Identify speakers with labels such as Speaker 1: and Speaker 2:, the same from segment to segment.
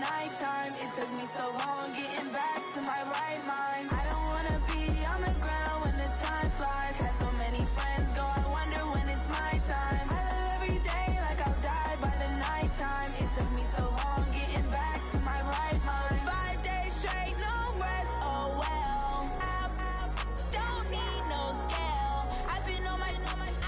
Speaker 1: nighttime. It took me so long getting back to my right mind. I don't wanna be on the ground when the time flies. Had so many friends go, I wonder when it's my time. I live every day like I'll die by the nighttime. It took me so long getting back to my right mind. 5 days straight, no rest, oh well. I don't need no scale. I've been on my,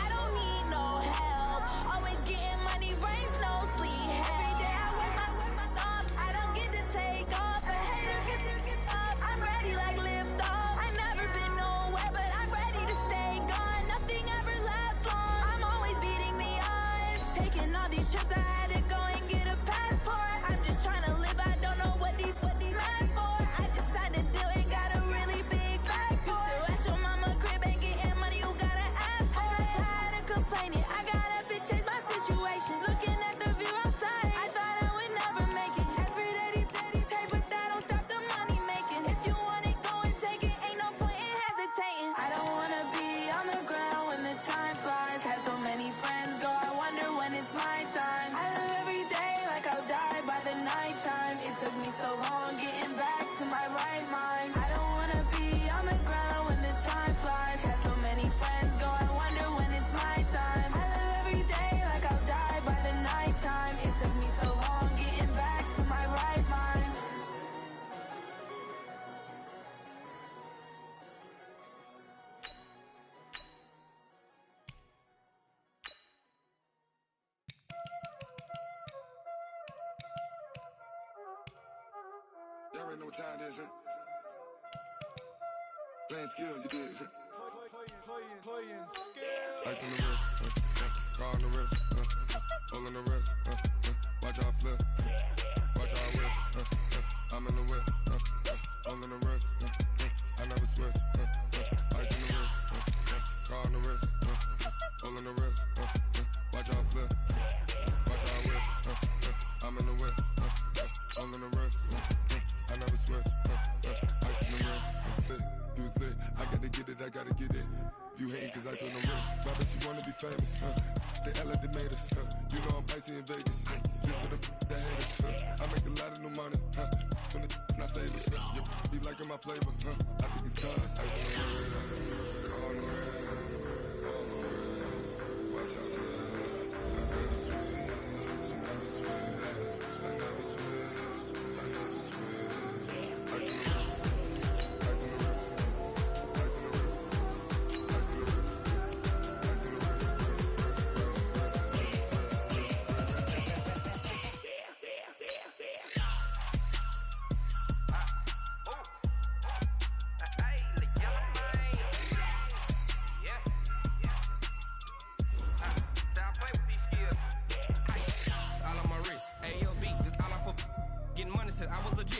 Speaker 1: I don't need no help. Always getting money, rain, snow, sleet. Every day I work my thumb. I don't get to take off. A hater get up. I'm ready like lift off. I've never been nowhere, but I'm ready to stay gone. Nothing ever lasts long. I'm always beating the odds. Taking all these trips, I had to go and get a passport. I'm just trying to live, I don't know what these mad for. I just signed a deal and got a really big bag for it. Still at your mama crib and getting money, you gotta ask for it. I'm tired of complaining, I gotta change my situation. Looking at the view outside, I thought I would never make it. Every day they take, but that don't stop the money making. If you want it, go and take it, ain't no point in hesitating. I don't wanna be on the ground when the time flies. Had so many friends go, I wonder when it's my time. I live every day like I'll die by the nighttime. It took me so long getting back to my right mind. I don't wanna be on the ground when the time flies. Had so many friends go, I wonder when it's my time. I live every day like I'll die by the nighttime. It took me so long getting back to my right mind.
Speaker 2: Y'all already know what time it is, huh? Playing skills, you did, huh?
Speaker 3: Playing skills.
Speaker 2: Ice on the wrist, car on the wrist, hole on the wrist, watch how I flip, watch how I whip, I'm in the whip, hole on the wrist, I never switch, ice on the wrist, car on the wrist, hole on the wrist, watch how I flip, watch how I whip, I'm in the whip, hole on the wrist, I never switch, ice on the wrist, you was lit, I gotta get it, I gotta get it. You hating cause ice on the wrist. Why bet you wanna be famous, They act like they made us, You know I'm icy in Vegas, This for the that hate us, I make a lot of new money, When the not savers, You be liking my flavor, I think it's cause ice on the wrist, car on the wrist, all on the wrist, watch out for this. I never switch, I never switch, I never switch, I never switch. Ice on the wrist, ice on the wrist, ice on the wrist.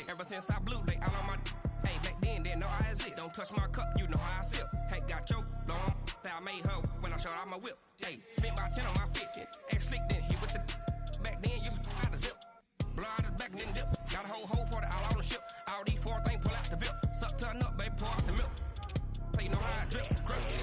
Speaker 4: Ever since I blew, they all on my hey, back then, didn't know I exist. Don't touch my cup, you know how I sip. Hey, got your long, I made her when I showed out my whip. Hey, spent about 10 on my fit. X slick, then hit with the back then, used to out the zip. Blow out his back, then dip. Got a whole party all on the ship. All these four things, pull out the VIP. Suck, turn up, baby, pour out the milk. Play no how I drip. Crush.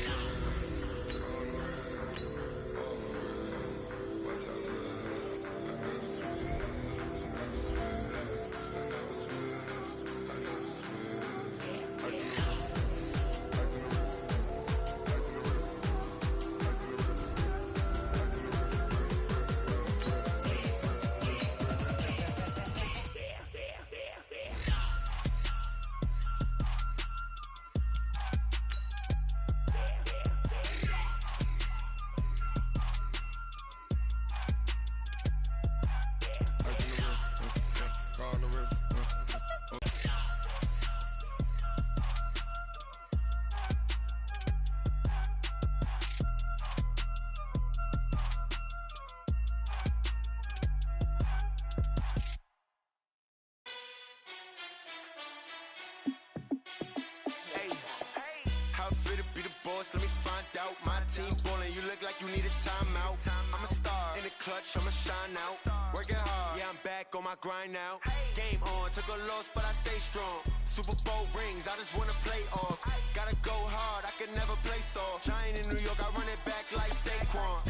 Speaker 5: Let me find out. My team ballin', you look like you need a timeout. I'm a star in the clutch, I'ma shine out. Working hard, yeah, I'm back on my grind now. Game on, took a loss, but I stay strong. Super Bowl rings, I just wanna play off. Gotta go hard, I can never play soft. Giant in New York, I run it back like Saquon.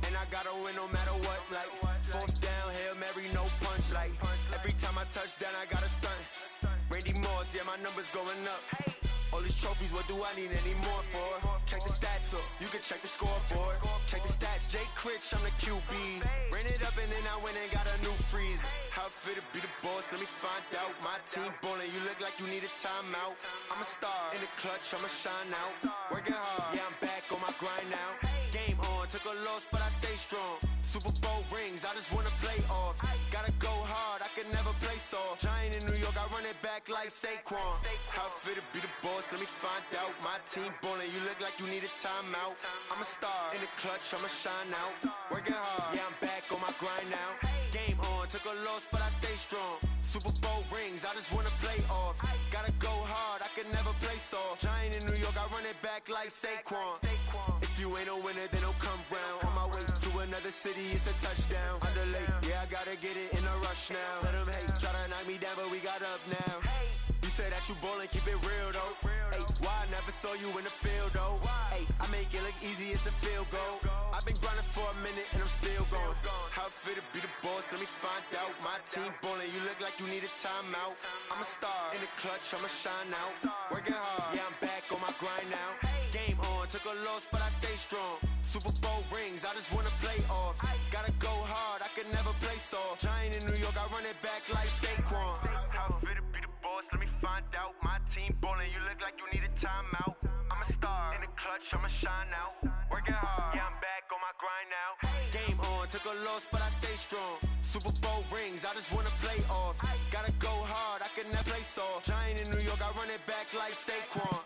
Speaker 5: And I gotta win no matter what, like fourth down, Hail Mary, no punch. Like every time I touchdown, I got a stunt. Randy Moss, yeah, my numbers going up. All these trophies, what do I need any more for? Check the stats up, you can check the scoreboard. Check the stats, Jay Critch, I'm the QB. Ran it up and then I went and got a new freezer. How it feel to be the boss, let me find out. My team ballin', you look like you need a timeout. I'm a star, in the clutch, I'ma shine out. Working hard, yeah, I'm back on my grind now. Game on, took a loss, but I stay strong. Super Bowl rings, I just wanna play off. Gotta go hard, I can never play soft. Giant in New York, I run it back like Saquon. How it feel to be the boss, let me find out. My team ballin', you look like you need a timeout. I'm a star, in the clutch, I'ma shine out. Working hard, yeah, I'm back on my grind now. Game on, took a loss, but I stay strong. Super Bowl rings, I just wanna play off. Gotta go hard, I can never play soft. Giant in New York, I run it back like Saquon. If you ain't a winner, then don't come round. On my way to another city, it's a touchdown. Underlay, yeah, I gotta get it in a rush now. Let them hate, try to knock me down, but we got up now. You say that you ballin', keep it real though. Ay, why I never saw you in the field though? Ay, I make it look easy, it's a field goal. I've been grinding for a minute and I'm still going. How it feel to be the boss, let me find out. My team ballin', you look like you need a timeout. I'm a star, in the clutch, I'ma shine out. Working hard, yeah, I'm back on my grind now. Game on, took a loss, but I stay strong. Super Bowl rings, I just wanna play off. Gotta go hard, I can never play soft. Giant in New York, I run it back like Saquon. How it feel to be the boss, let me find out. My team ballin', you look like you need a timeout. I'm a star, in the clutch, I'ma shine out. Working hard, yeah, I'm back on my grind now. Game on, took a loss, but I stay strong. Super Bowl rings, I just wanna play off. Gotta go hard, I can never play soft. Giant in New York, I run it back like Saquon.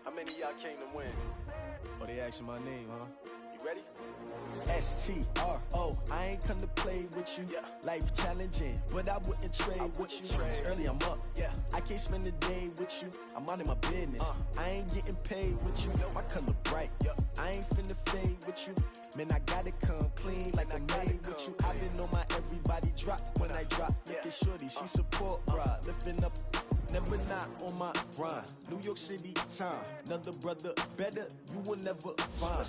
Speaker 6: How many of y'all came to win?
Speaker 3: Oh, they asking my name, huh?
Speaker 6: You ready?
Speaker 3: STRO, I ain't come to play with you.
Speaker 6: Yeah.
Speaker 3: Life challenging, but I wouldn't trade with you. It's early, I'm up.
Speaker 6: Yeah.
Speaker 3: I can't spend the day with you. I'm minding my business. I ain't getting paid with you. My color bright.
Speaker 6: Yeah.
Speaker 3: drop when I drop. Look at shorty, she support ride. Lifting up, never not on my grind. New York City time, another brother better, you will never find.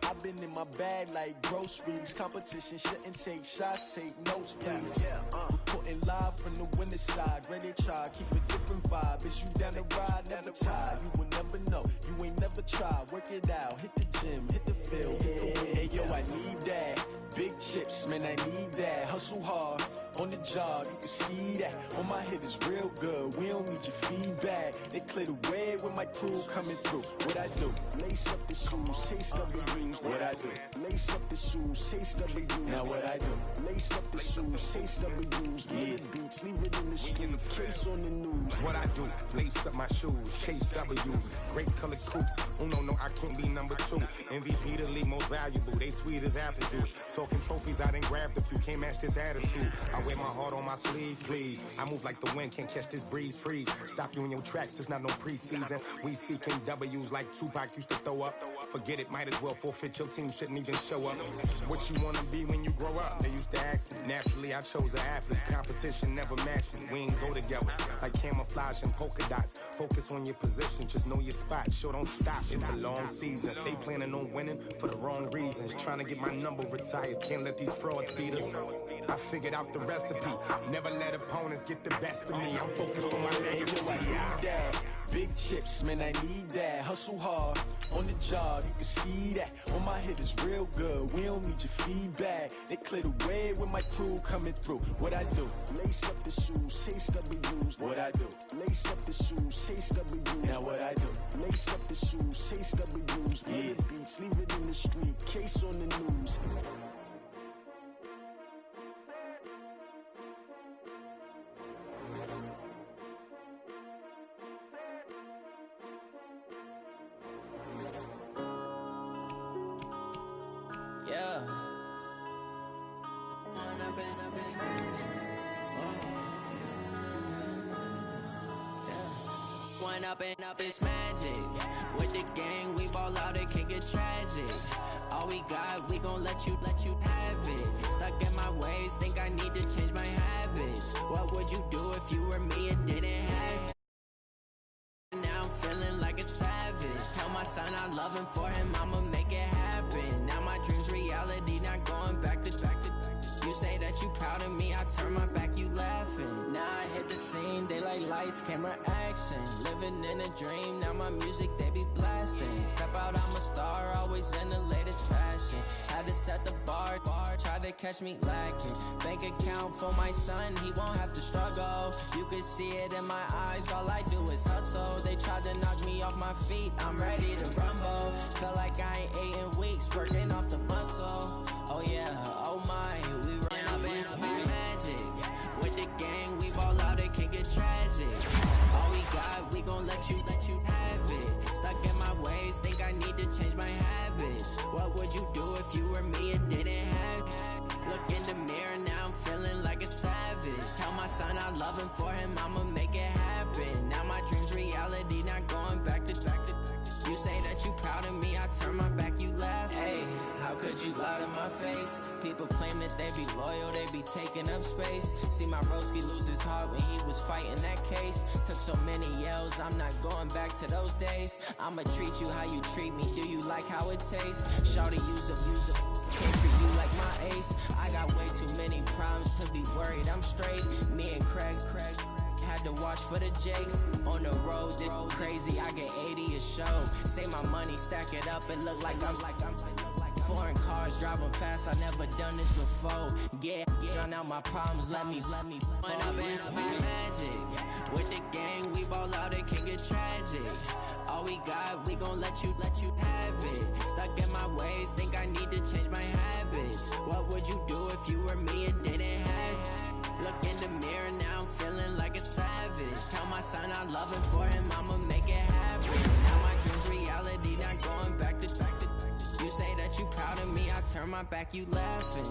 Speaker 3: I've been in my bag like groceries. Competition shouldn't take shots, take notes, please. Reporting live from the winter side. Ready to try, keep a different vibe. Is you down the ride, never tired. You will never know, you ain't never tried. Work it out, hit the gym, hit the field, hit the wind. Hey yo, I need that. Big chips, man, I need that. Hustle hard, on the job, you can see that. On my head is real good, we don't need your feedback. They clear the way with my crew coming through. What I do? Lace up the shoes, chase W's. What I do? Lace up the shoes, chase W's. Now what I do? Lace up the shoes, chase W's. Yeah. Beats, leave it in the street, case on the news.
Speaker 7: What I do? Lace up my shoes, chase W's. Great colored coops, no, I can't be number 2. MVP the league most valuable, they sweet as apple juice. Talking trophies, I done grabbed a few, can't match this attitude. I wear my heart on my sleeve, please. I move like the wind, can't catch this breeze, freeze. Stop you in your tracks, there's not no preseason. We seeking W's like Tupac used to throw up. Forget it, might as well forfeit, your team shouldn't even show up. What you wanna be when you grow up? They used to ask me. Naturally, I chose an athlete. Competition never matched me. We ain't go together like camouflage and polka dots. Focus on your position, just know your spot. Sure, don't stop, it's a long season. They planning on winning for the wrong reasons. Trying to get my number retired, can't let these frauds beat us. I figured out the recipe. Never let opponents get the best of me. I'm focused on my legacy.
Speaker 3: I need that. Big chips, man, I need that. Hustle hard, on the job, you can see that. On my head is real good, we don't need your feedback. They clear the way with my crew coming through. What I do? Lace up the shoes, chase W's. What I do? Lace up the shoes, chase W's. Now what I do? Lace up the shoes, chase W's. Yeah. Beats, leave it in the street, case on the news.
Speaker 1: Yeah. One up and up, it's magic. With the gang, we ball out, it can get tragic. All we got, we gon' let you have it. Stuck in my ways, think I need to change my habits. What would you do if you were me and didn't have it? Now I'm feeling like a savage. Tell my son I love him, for him I'ma make it happen. Now my dream's reality, not going back to. You say that you proud of me, I turn my back, you laughing. Now I hit the scene, they like lights, camera, action. Living in a dream, now my music, they be blasting. Step out, I'm a star, always in the latest fashion. Had to set the bar, try to catch me lacking. Bank account for my son, he won't have to struggle. You can see it in my eyes, all I do is hustle. They tried to knock me off my feet, I'm ready to rumble. Feel like I ain't ate in weeks, working off the muscle. Oh yeah, oh my, we run up and up, it's magic. With the gang, we ball out, it can get tragic. All we got, we gon' let you have it. Stuck in my ways, think I need to change my habits. What would you do if you were me and didn't have it? Look in the mirror, now I'm feeling like a savage. Tell my son I love him, for him I'ma make it happen. Now my dream's reality, not going back to. You say that you proud of me, I turn my back, you laugh. Hey, how could you lie to my face? People claim that they be loyal, they be taking up space. See my broski lose his heart when he was fighting that case. Took so many yells, I'm not going back to those days. I'ma treat you how you treat me, do you like how it tastes? Shawty, use a, can't treat you like my ace. I got way too many problems to be worried, I'm straight. Me and Craig had to watch for the Jakes. On the road, this crazy, I get 80 a show. Say my money, stack it up, and look like I'm foreign cars, driving fast, I never done this before. Get drown out my problems, let me One up and up, it's magic. With the gang, we ball out, it can get tragic. All we got, we gon' let you have it. Stuck in my ways, think I need to change my habits. What would you do if you were me and didn't have it? Look in the mirror, now I'm feeling like a savage. Tell my son I love him, for him I'ma make it happen. Now my dream's reality, not going back to. You say that you proud of me, I turn my back, you laughing.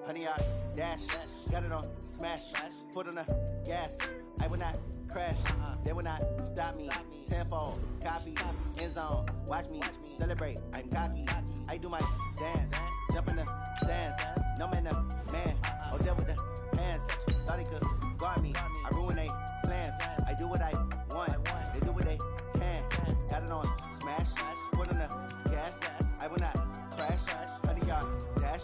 Speaker 8: Honey, I dash, got it on smash, foot on the gas. I will not crash, they will not stop me. Tenfold, copy, end zone, watch me celebrate. I'm cocky, I do my dance, jump in the stands. No man, man, oh there with the hands. Thought he could guard me, I ruin they plans. I do what I want, they do what they can. Got it on smash, foot on the gas. I will not crash, honey, y'all dash,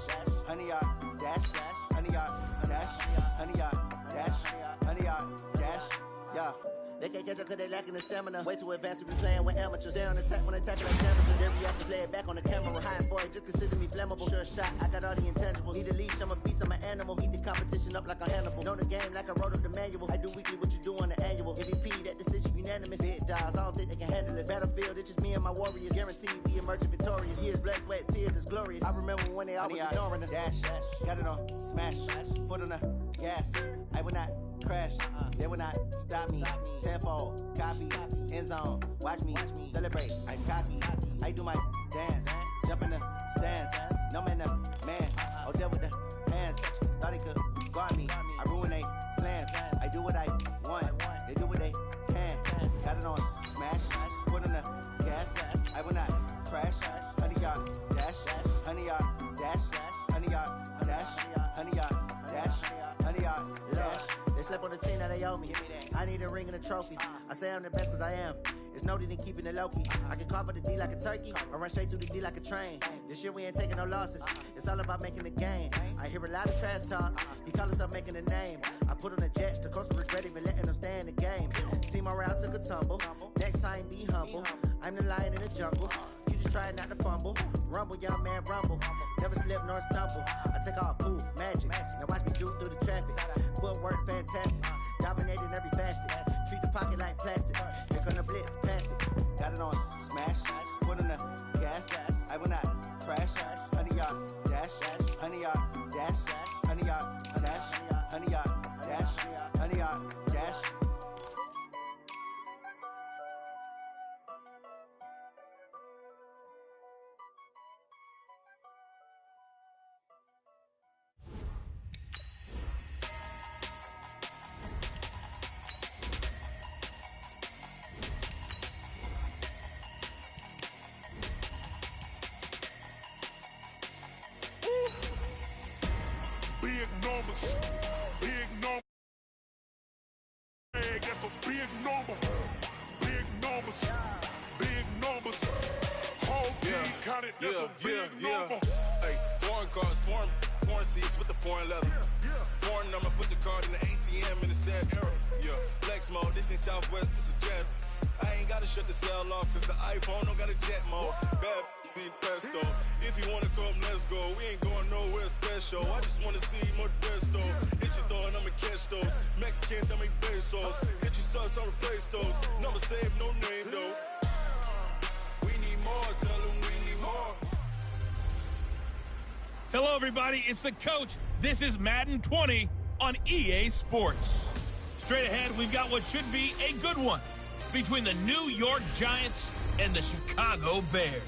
Speaker 8: honey, y'all dash, honey, y'all dash, honey, y'all dash, honey, y'all dash, yeah. They can't catch up cause they lacking the stamina. Way too advanced to be playing with amateurs. They on attack when attacking like damages. They react to play it back on the camera. High boy, just consider me flammable. Sure shot, I got all the intangibles. Need a leash, I'm a beast, I'm an animal. Eat the competition up like a Hannibal. Know the game like I wrote up the manual. I do weekly what you do on the annual. MVP, that decision unanimous. Big dogs, I don't think they can handle this. Battlefield, it's just me and my warriors. Guaranteed we emerge victorious. Years, blood, sweat, tears, it's glorious. I remember when they always ignoring us. Dash, got it on smash, foot on the gas. I will not crash, they will not stop me. Tenfold, copy, end zone, watch me celebrate. I'm cocky, I do my dance, jump in the stands. No man, man, oh there with the hands. Thought he could guard me, I ruin they plans. I do what I want, they do what they can. Got it on smash, foot on the gas. I will not crash, honey y'all dash, honey y'all dash, honey y'all dash, honey y'all dash, honey y'all dash. They slept on the team that they owe me. I need a ring and a trophy. I say I'm the best cause I am. It's no need in keeping it low-key. I can carve up the D like a turkey or run straight through the D like a train. This year we ain't taking no losses. It's all about making the game. I hear a lot of trash talk. He call himself making a name. I put on the Jets. The coach regret even letting them stay in the game. Team morale took a tumble. Next time be humble. I'm the lion in the jungle. You just try not to fumble. Rumble, young man, rumble. Never slip nor stumble. I take off, poof, magic. Now watch me shoot through the traffic. Footwork fantastic. Dominating every facet. Treat the pocket like plastic. Here come the blitz, pass it. Got it on smash. Foot on the gas. I will not crash. Honey, y'all dash. Honey, y'all dash. Honey, y'all dash. Honey, y'all dash. Honey, y'all dash.
Speaker 9: Big numbers, big numbers. Hey, that's a big number. Big numbers, big numbers. Whole team counted, that's a big number.
Speaker 10: Hey, foreign cars, foreign seats with the foreign leather. Foreign number, put the card in the ATM in the sad era. Yeah, flex mode, this ain't Southwest, this a jet. I ain't gotta shut the cell off, cause the iPhone don't got a jet mode. Bad need pesto. If you wanna come, let's go. We ain't going nowhere special. I just wanna see more Modesto. Hit your throw and I'ma catch those. Mexican, don't make pesos. Hit your sauce, I'll replace those. Number save, no name though. We need more, tell them we need more.
Speaker 11: Hello, everybody. It's the coach. This is Madden 20 on EA Sports. Straight ahead, we've got what should be a good one between the New York Giants and the Chicago Bears.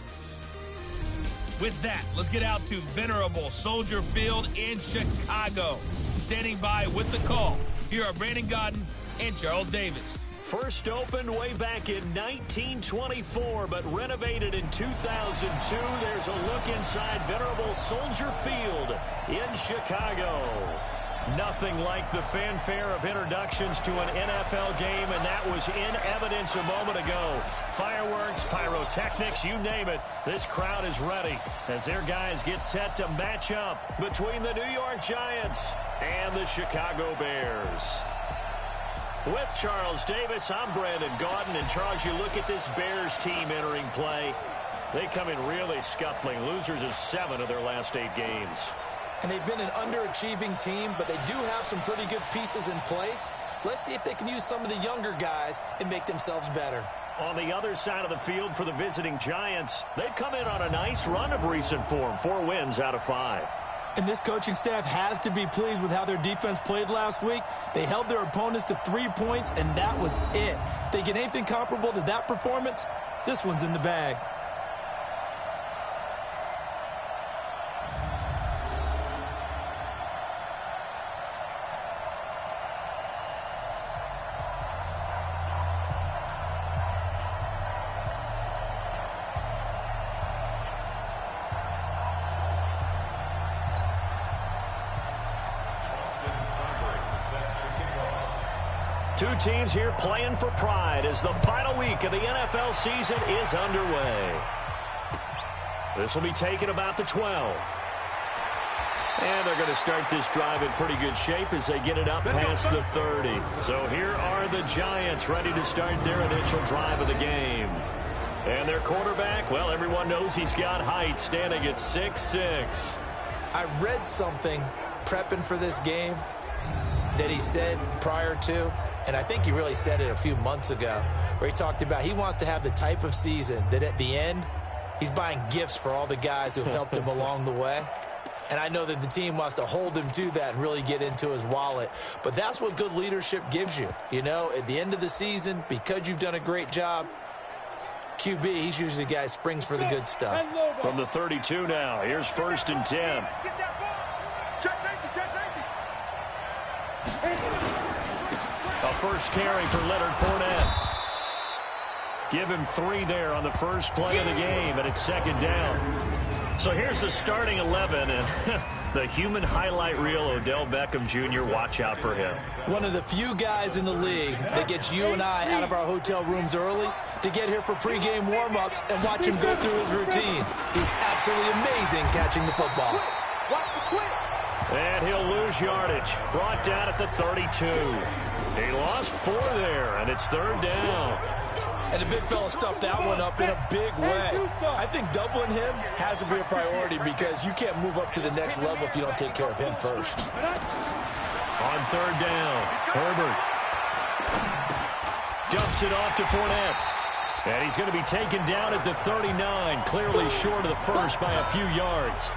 Speaker 11: With that, let's get out to venerable Soldier Field in Chicago. Standing by with the call, here are Brandon Godden and Charles Davis.
Speaker 12: First opened way back in 1924, but renovated in 2002. There's a look inside venerable Soldier Field in Chicago. Nothing like the fanfare of introductions to an NFL game, and that was in evidence a moment ago. Fireworks, pyrotechnics, you name it. This crowd is ready as their guys get set to match up between the New York Giants and the Chicago Bears. With Charles Davis, I'm Brandon Gaudin. And Charles, you look at this Bears team entering play. They come in really scuffling. Losers of 7 of their last 8 games.
Speaker 13: And they've been an underachieving team, but they do have some pretty good pieces in place. Let's see if they can use some of the younger guys and make themselves better.
Speaker 12: On the other side of the field for the visiting Giants, they've come in on a nice run of recent form. 4 wins out of 5.
Speaker 13: And this coaching staff has to be pleased with how their defense played last week. They held their opponents to 3 points, and that was it. If they get anything comparable to that performance, this one's in the bag.
Speaker 12: Two teams here playing for pride as the final week of the NFL season is underway. This will be taken about the 12. And they're going to start this drive in pretty good shape as they get it up past the 30. So here are the Giants ready to start their initial drive of the game. And their quarterback, well, everyone knows he's got height, standing at 6'6".
Speaker 13: I read something prepping for this game that he said prior to, and I think he really said it a few months ago, where he talked about he wants to have the type of season that at the end, he's buying gifts for all the guys who have helped him along the way. And I know that the team wants to hold him to that and really get into his wallet. But that's what good leadership gives you. You know, at the end of the season, because you've done a great job, QB, he's usually the guy who springs for the good stuff.
Speaker 12: From the 32 now, here's 1st and 10. A first carry for Leonard Fournette. Give him 3 there on the first play of the game, and it's 2nd down. So here's the starting 11, and the human highlight reel, Odell Beckham Jr., watch out for him.
Speaker 13: One of the few guys in the league that gets you and I out of our hotel rooms early to get here for pregame warm-ups and watch him go through his routine. He's absolutely amazing catching the football.
Speaker 12: And he'll lose yardage. Brought down at the 32. He lost 4 there, and it's 3rd down.
Speaker 13: And the big fella stuffed that one up in a big way. I think doubling him has to be a priority because you can't move up to the next level if you don't take care of him first.
Speaker 12: On 3rd down, Herbert dumps it off to Fournette. And he's going to be taken down at the 39, clearly short of the first by a few yards.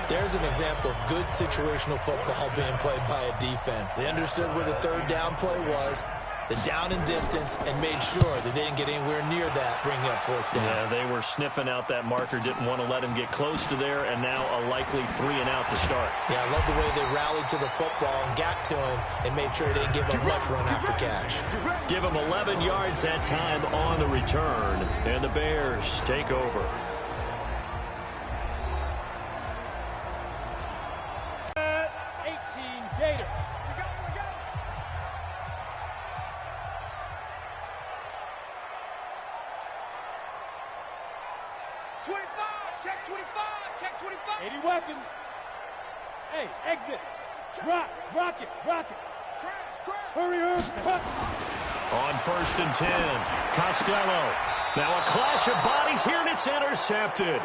Speaker 13: There's an example of good situational football being played by a defense. They understood where the 3rd down play was, the down and distance, and made sure that they didn't get anywhere near that, bringing up 4th down.
Speaker 12: Yeah, they were sniffing out that marker, didn't want to let him get close to there, and now a likely 3 and out to start.
Speaker 13: Yeah, I love the way they rallied to the football and got to him and made sure they didn't give him much run after catch.
Speaker 12: Give him 11 yards that time on the return, and the Bears take over.
Speaker 14: Rock it. Hurry up.
Speaker 12: On 1st and 10, Costello. Now a clash of bodies here, and it's intercepted.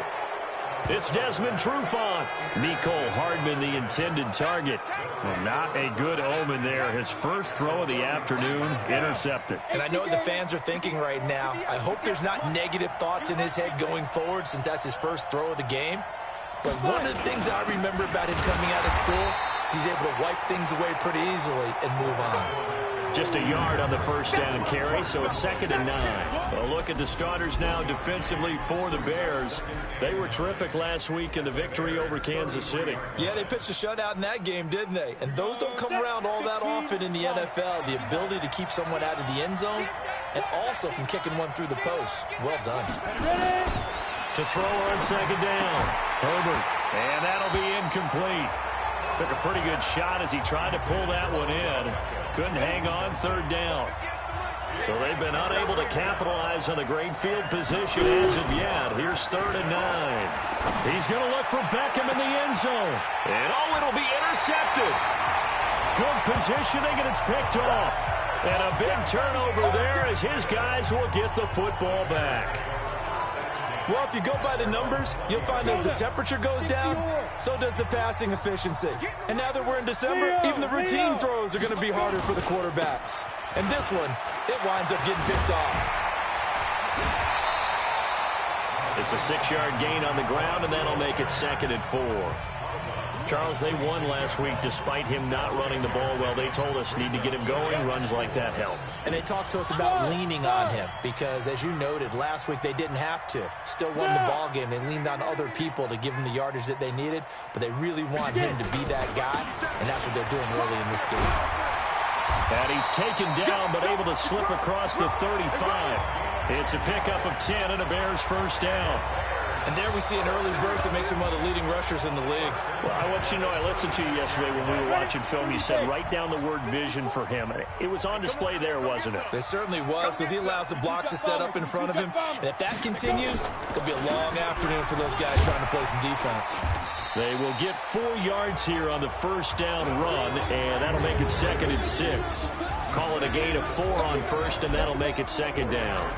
Speaker 12: It's Desmond Trufant. Mecole Hardman, the intended target. Well, not a good omen there. His first throw of the afternoon, intercepted.
Speaker 13: And I know what the fans are thinking right now. I hope there's not negative thoughts in his head going forward since that's his first throw of the game. But one of the things I remember about him coming out of school is he's able to wipe things away pretty easily and move on.
Speaker 12: Just a yard on the first down carry, so it's 2nd and 9. A look at the starters now defensively for the Bears. They were terrific last week in the victory over Kansas City.
Speaker 13: Yeah, they pitched a shutout in that game, didn't they? And those don't come around all that often in the NFL. The ability to keep someone out of the end zone and also from kicking one through the post. Well done.
Speaker 12: To throw on 2nd down, Herbert. And that'll be incomplete. Took a pretty good shot as he tried to pull that one in. Couldn't hang on 3rd down. So they've been unable to capitalize on a great field position as of yet. Here's 3rd and 9. He's going to look for Beckham in the end zone. And it'll be intercepted. Good positioning, and it's picked off. And a big turnover there as his guys will get the football back.
Speaker 13: Well, if you go by the numbers, you'll find as the temperature goes down, so does the passing efficiency. And now that we're in December, even the routine throws are going to be harder for the quarterbacks. And this one, it winds up getting picked off.
Speaker 12: It's a 6-yard gain on the ground, and that'll make it 2nd and 4. Charles, they won last week despite him not running the ball well. They told us need to get him going. Runs like that help.
Speaker 13: And they talked to us about leaning on him because, as you noted, last week they didn't have to. Still won the ball game. They leaned on other people to give them the yardage that they needed, but they really want him to be that guy, and that's what they're doing early in this game.
Speaker 12: And he's taken down but able to slip across the 35. It's a pickup of 10 and a Bears first down.
Speaker 13: And there we see an early burst that makes him one of the leading rushers in the league.
Speaker 12: Well, I want you to know, I listened to you yesterday when we were watching film. You said write down the word vision for him. It was on display there, wasn't it?
Speaker 13: It certainly was, because he allows the blocks to set up in front of him. And if that continues, it'll be a long afternoon for those guys trying to play some defense.
Speaker 12: They will get 4 yards here on the first down run, and that'll make it 2nd and 6. Call it a gain of 4 on first, and that'll make it 2nd down.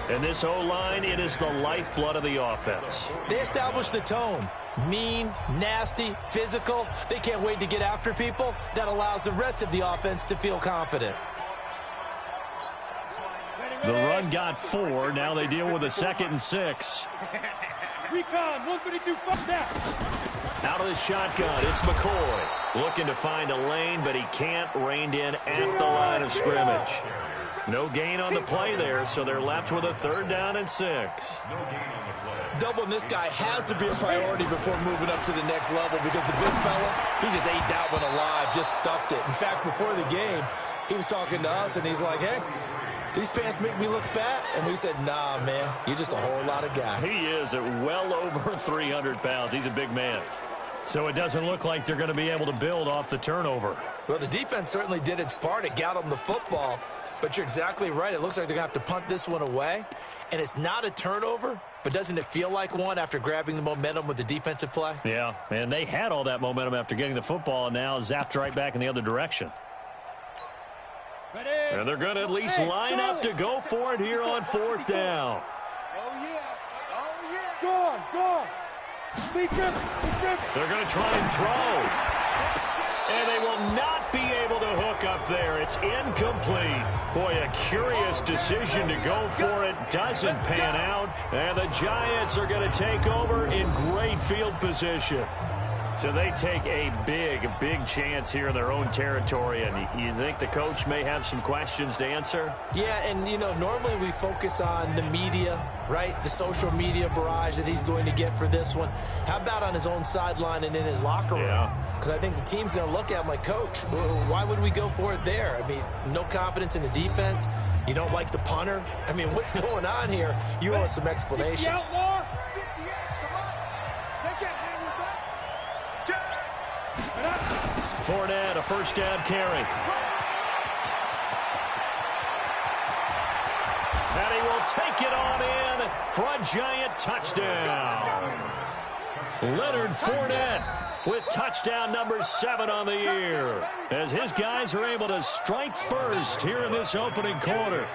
Speaker 12: And this O-line, it is the lifeblood of the offense.
Speaker 13: They establish the tone. Mean, nasty, physical. They can't wait to get after people. That allows the rest of the offense to feel confident.
Speaker 12: The run got 4. Now they deal with a 2nd and 6.
Speaker 14: Recon, 132, fuck that.
Speaker 12: Out of the shotgun, it's McCoy. Looking to find a lane, but he can't. Reined in at the line of scrimmage. No gain on the play there, so they're left with a 3rd down and 6.
Speaker 13: Doubling this guy has to be a priority before moving up to the next level because the big fella, he just ate that one alive, just stuffed it. In fact, before the game, he was talking to us, and he's like, hey, these pants make me look fat? And we said, nah, man, you're just a whole lot of guy.
Speaker 12: He is at well over 300 pounds. He's a big man. So it doesn't look like they're going to be able to build off the turnover.
Speaker 13: Well, the defense certainly did its part. It got them the football. But you're exactly right. It looks like they're going to have to punt this one away. And it's not a turnover, but doesn't it feel like one after grabbing the momentum with the defensive play?
Speaker 12: Yeah, and they had all that momentum after getting the football, and now zapped right back in the other direction. And they're going to at least line up to go for it here on 4th down.
Speaker 14: Oh, yeah. Oh, yeah. Go on.
Speaker 12: They're going to try and throw. And they will not be able to hook up there. It's incomplete. Boy, a curious decision to go for it. Doesn't pan out. And the Giants are going to take over in great field position. So they take a big chance here in their own territory. And you think the coach may have some questions to answer?
Speaker 13: Yeah, and, you know, normally we focus on the media, right? The social media barrage that he's going to get for this one. How about on his own sideline and in his locker room? Because I think the team's going to look at him like, Coach, why would we go for it there? I mean, no confidence in the defense. You don't like the punter? I mean, what's going on here? You owe us some explanations.
Speaker 12: Fournette, a first down carry. And he will take it on in for a Giant touchdown. Leonard Fournette with touchdown number 7 on the year, as his guys are able to strike first here in this opening quarter.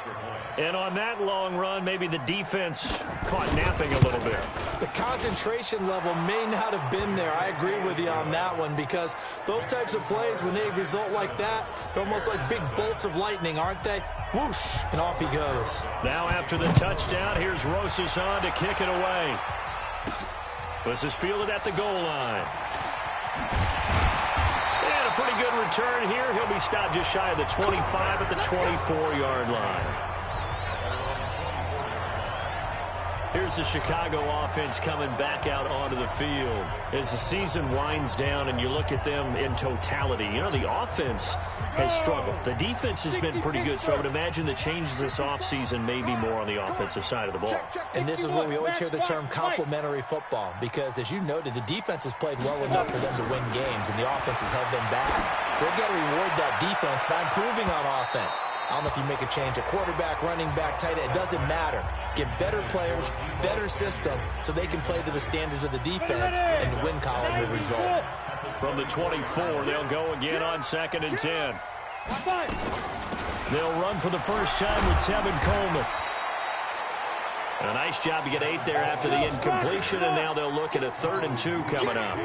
Speaker 12: And on that long run, maybe the defense caught napping a little bit.
Speaker 13: The concentration level may not have been there. I agree with you on that one, because those types of plays, when they result like that, they're almost like big bolts of lightning, aren't they? Whoosh, and off he goes.
Speaker 12: Now after the touchdown, here's Rosas on to kick it away. This is fielded at the goal line. And a pretty good return here. He'll be stopped just shy of the 25 at the 24-yard line. Here's the Chicago offense coming back out onto the field. As the season winds down and you look at them in totality, you know, the offense has struggled. The defense has been pretty good, so I would imagine the changes this offseason may be more on the offensive side of the ball.
Speaker 13: And this is where we always hear the term complementary football, because, as you noted, the defense has played well enough for them to win games, and the offense has held them back. So they've got to reward that defense by improving on offense. I don't know if you make a change, a quarterback, running back, tight end, it doesn't matter. Get better players, better system, so they can play to the standards of the defense, and the win column will result.
Speaker 12: From the 24, they'll go again on 2nd and 10. They'll run for the first time with Tevin Coleman. A nice job to get 8 there after the incompletion, and now they'll look at a 3rd and 2 coming up.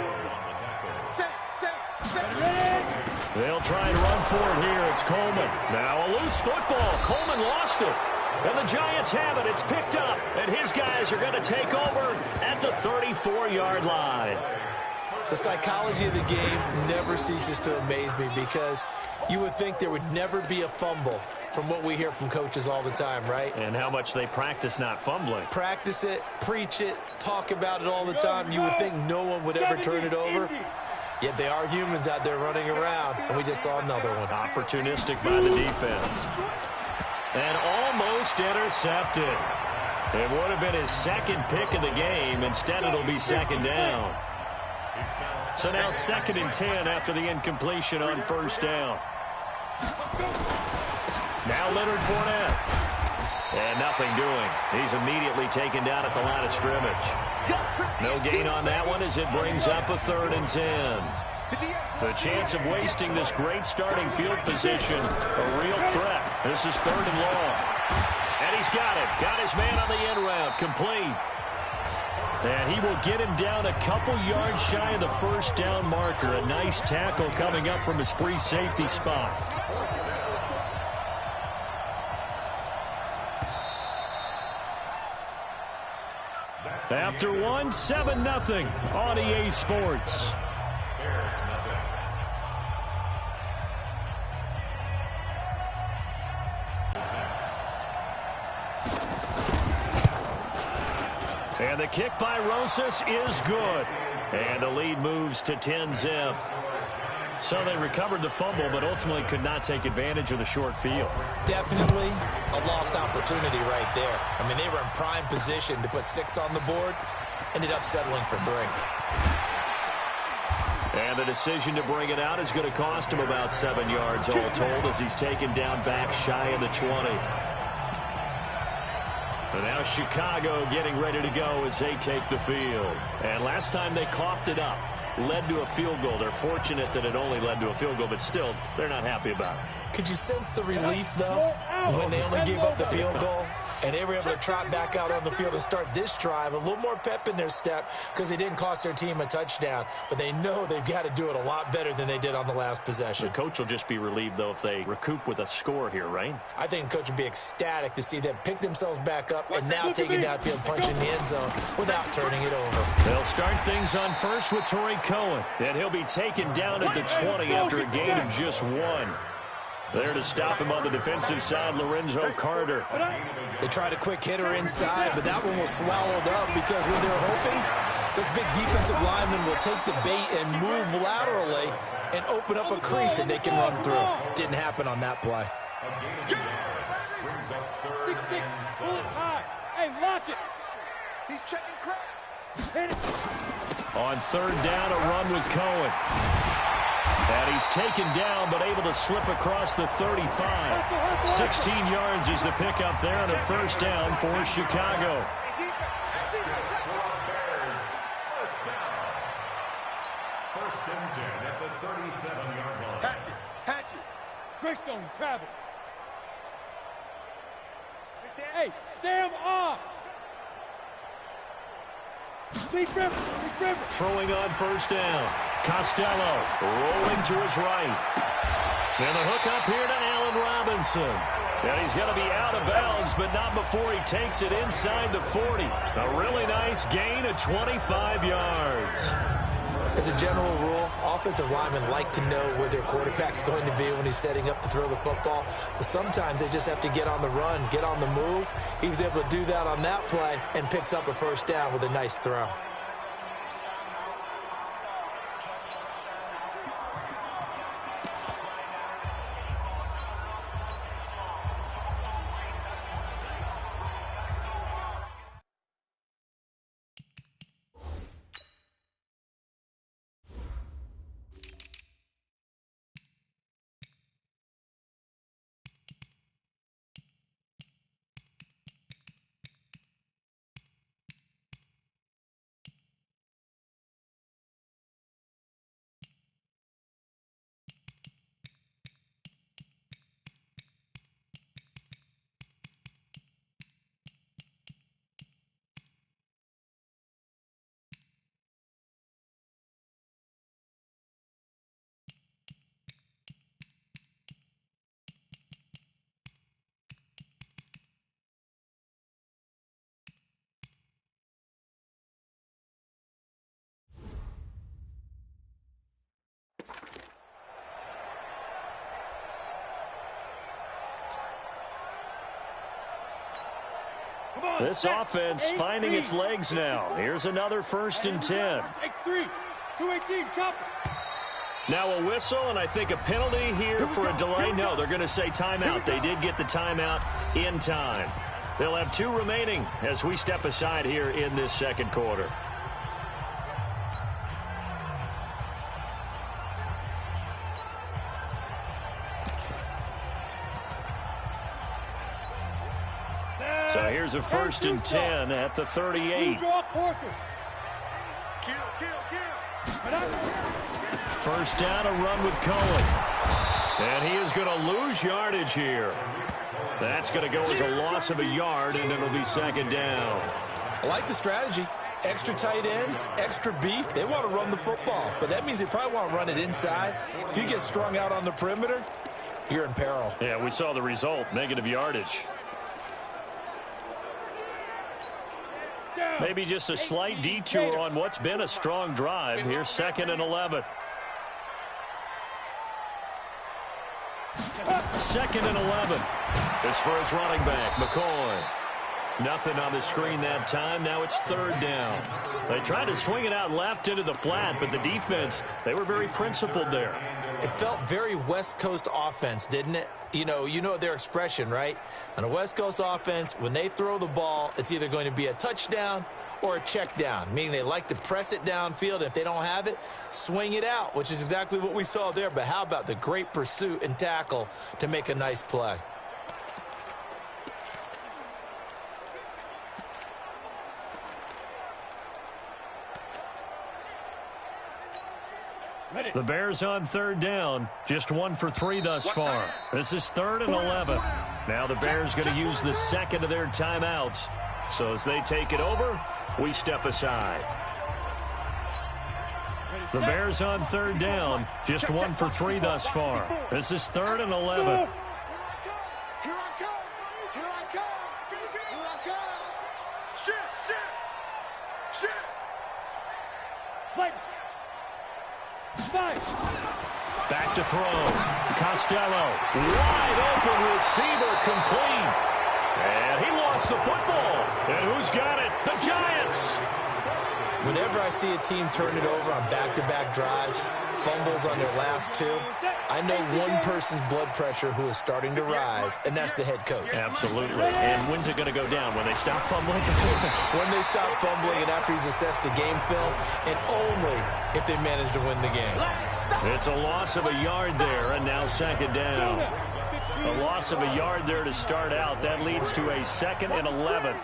Speaker 12: They'll try and run for it here. It's Coleman. Now a loose football. Coleman lost it. And the Giants have it. It's picked up. And his guys are going to take over at the 34-yard line.
Speaker 13: The psychology of the game never ceases to amaze me because you would think there would never be a fumble from what we hear from coaches all the time, right?
Speaker 12: And how much they practice not fumbling.
Speaker 13: Practice it, preach it, talk about it all the time. You would think no one would ever turn it over. Yet they are humans out there running around, and we just saw another one.
Speaker 12: Opportunistic by the defense. And almost intercepted. It would have been his second pick of the game. Instead, it'll be second down. So now 2nd and 10 after the incompletion on first down. Now Leonard Fournette. And nothing doing. He's immediately taken down at the line of scrimmage. No gain on that one as it brings up a 3rd and 10. The chance of wasting this great starting field position, a real threat. This is 3rd and long. And he's got it. Got his man on the end route. Complete. And he will get him down a couple yards shy of the first down marker. A nice tackle coming up from his free safety spot. After one, 7-0 on EA Sports. And the kick by Rosas is good. And the lead moves to 10-zip. So they recovered the fumble, but ultimately could not take advantage of the short field.
Speaker 13: Definitely a lost opportunity right there. I mean, they were in prime position to put 6 on the board. Ended up settling for 3.
Speaker 12: And the decision to bring it out is going to cost him about 7 yards all told as he's taken down back shy of the 20. And now Chicago getting ready to go as they take the field. And last time they coughed it up, led to a field goal. They're fortunate that it only led to a field goal, but still, they're not happy about it.
Speaker 13: Could you sense the relief, though, when they only gave up the field goal? And they were able to trot back out on the field and start this drive. A little more pep in their step because they didn't cost their team a touchdown. But they know they've got to do it a lot better than they did on the last possession.
Speaker 12: The coach will just be relieved, though, if they recoup with a score here, right?
Speaker 13: I think the coach would be ecstatic to see them pick themselves back up and now take it downfield, punch in the end zone without turning it over.
Speaker 12: They'll start things on first with Torrey Cohen. And he'll be taken down at the 20 after a gain of just 1. There to stop him on the defensive side, Lorenzo Carter.
Speaker 13: They tried a quick hitter inside, but that one was swallowed up because when they're hoping, those big defensive linemen will take the bait and move laterally and open up a crease that they can run through. Didn't happen on that play.
Speaker 14: 6-6, pull it high. Hey, lock it. He's checking crap. Hit it.
Speaker 12: On 3rd down, a run with Cohen. And he's taken down, but able to slip across the 35. 16 yards is the pickup there and a first down for Chicago.
Speaker 15: First and 10 at the 37-yard line.
Speaker 14: Hatch it. Greystone, travel. Hey, Sam off. Lead river.
Speaker 12: Throwing on first down. Costello rolling to his right. And the hook up here to Allen Robinson. And he's going to be out of bounds, but not before he takes it inside the 40. A really nice gain of 25 yards.
Speaker 13: As a general rule, offensive linemen like to know where their quarterback's going to be when he's setting up to throw the football. But sometimes they just have to get on the run, get on the move. He was able to do that on that play and picks up a first down with a nice throw.
Speaker 12: This offense finding its legs now. Here's another 1st and 10.
Speaker 14: X3, 218, chop.
Speaker 12: Now a whistle, and I think a penalty here for a delay. No, they're going to say timeout. They did get the timeout in time. They'll have 2 remaining as we step aside here in this second quarter. So here's a 1st and 10 at the 38. First down, a run with Cohen. And he is going to lose yardage here. That's going to go as a loss of a yard, and it'll be 2nd down.
Speaker 13: I like the strategy. Extra tight ends, extra beef. They want to run the football, but that means they probably want to run it inside. If you get strung out on the perimeter, you're in peril.
Speaker 12: Yeah, we saw the result, negative yardage. Maybe just a slight detour on what's been a strong drive. Here's 2nd and 11. 2nd and 11. This for his running back, McCoy. Nothing on the screen that time. Now it's 3rd down. They tried to swing it out left into the flat, but the defense, they were very principled there.
Speaker 13: It felt very West Coast offense, didn't it? You know their expression, right? On a West Coast offense, when they throw the ball, it's either going to be a touchdown or a check down, meaning they like to press it downfield. If they don't have it, swing it out, which is exactly what we saw there. But how about the great pursuit and tackle to make a nice play?
Speaker 12: The Bears on 3rd down, just 1 for 3 thus far. This is 3rd and 11. Now the Bears going to use the 2nd of their timeouts. So as they take it over, we step aside. The Bears on 3rd down, just 1 for 3 thus far. This is 3rd and 11. Back to throw. Costello, wide open receiver, complete. And he lost the football. And who's got it? The Giants.
Speaker 13: Whenever I see a team turn it over on back-to-back drives, fumbles on their last 2, I know one person's blood pressure who is starting to rise, and that's the head coach.
Speaker 12: Absolutely. And when's it going to go down? When they stop fumbling?
Speaker 13: When they stop fumbling and after he's assessed the game film, and only if they manage to win the game.
Speaker 12: It's a loss of a yard there, and now 2nd down. A loss of a yard there to start out. That leads to a 2nd and 11.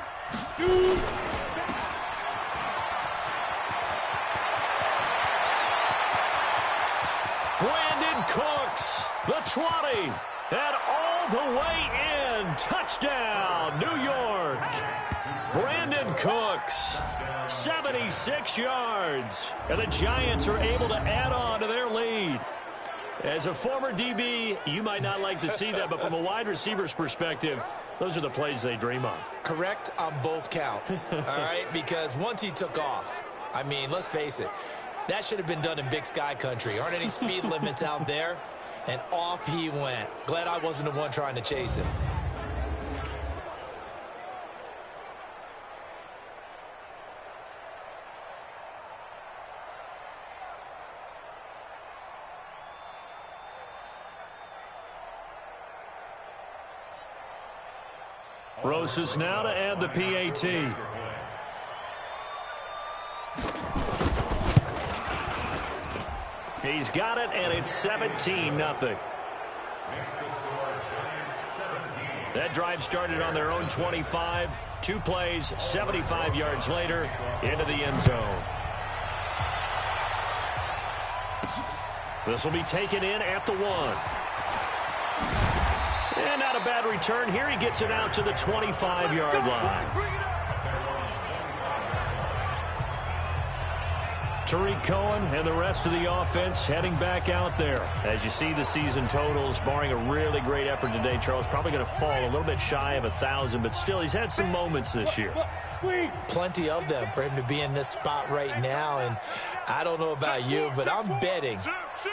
Speaker 12: Brandon Cooks, the 20, and all the way in. Touchdown, New York. Brandon Cooks, 76 yards. And the Giants are able to add on to their lead. As a former DB, you might not like to see that, but from a wide receiver's perspective, those are the plays they dream of.
Speaker 13: Correct on both counts, all right? Because once he took off, I mean, let's face it, that should have been done in Big Sky country. Aren't any speed limits out there? And off he went. Glad I wasn't the one trying to chase him.
Speaker 12: Rosas now to add the PAT. He's got it, and it's 17-0. That drive started on their own 25. 2 plays, 75 yards later, into the end zone. This will be taken in at the 1. And not a bad return here. He gets it out to the 25-yard line. Tariq Cohen and the rest of the offense heading back out there. As you see the season totals, barring a really great effort today, Charles, probably going to fall a little bit shy of 1,000, but still he's had some moments this year.
Speaker 13: Plenty of them for him to be in this spot right now. And I don't know about you, but I'm betting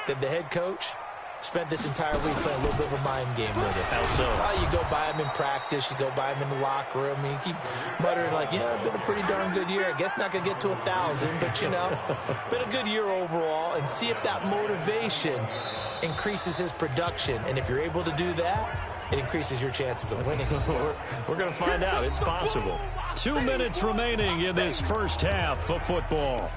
Speaker 13: that the head coach spent this entire week playing a little bit of a mind game with him.
Speaker 12: How so?
Speaker 13: You go by him in practice. You go by him in the locker room. And you keep muttering like, yeah, it's been a pretty darn good year. I guess not going to get to 1,000, but, been a good year overall. And see if that motivation increases his production. And if you're able to do that, it increases your chances of winning.
Speaker 12: We're going to find out. It's possible. 2 minutes remaining in this first half of football.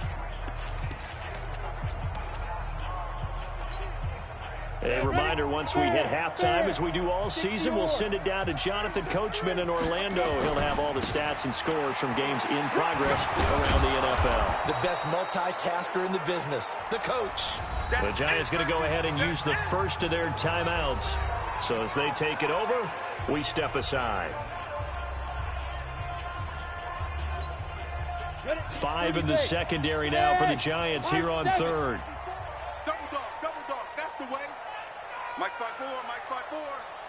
Speaker 12: A reminder, once we hit halftime, as we do all season, we'll send it down to Jonathan Coachman in Orlando. He'll have all the stats and scores from games in progress around the NFL.
Speaker 13: The best multitasker in the business, the coach.
Speaker 12: The Giants going to go ahead and use the first of their timeouts. So as they take it over, we step aside. 5 in the secondary now for the Giants here on third.
Speaker 9: Double dog, that's the way. Mike's 5-4, Mike's 5-4,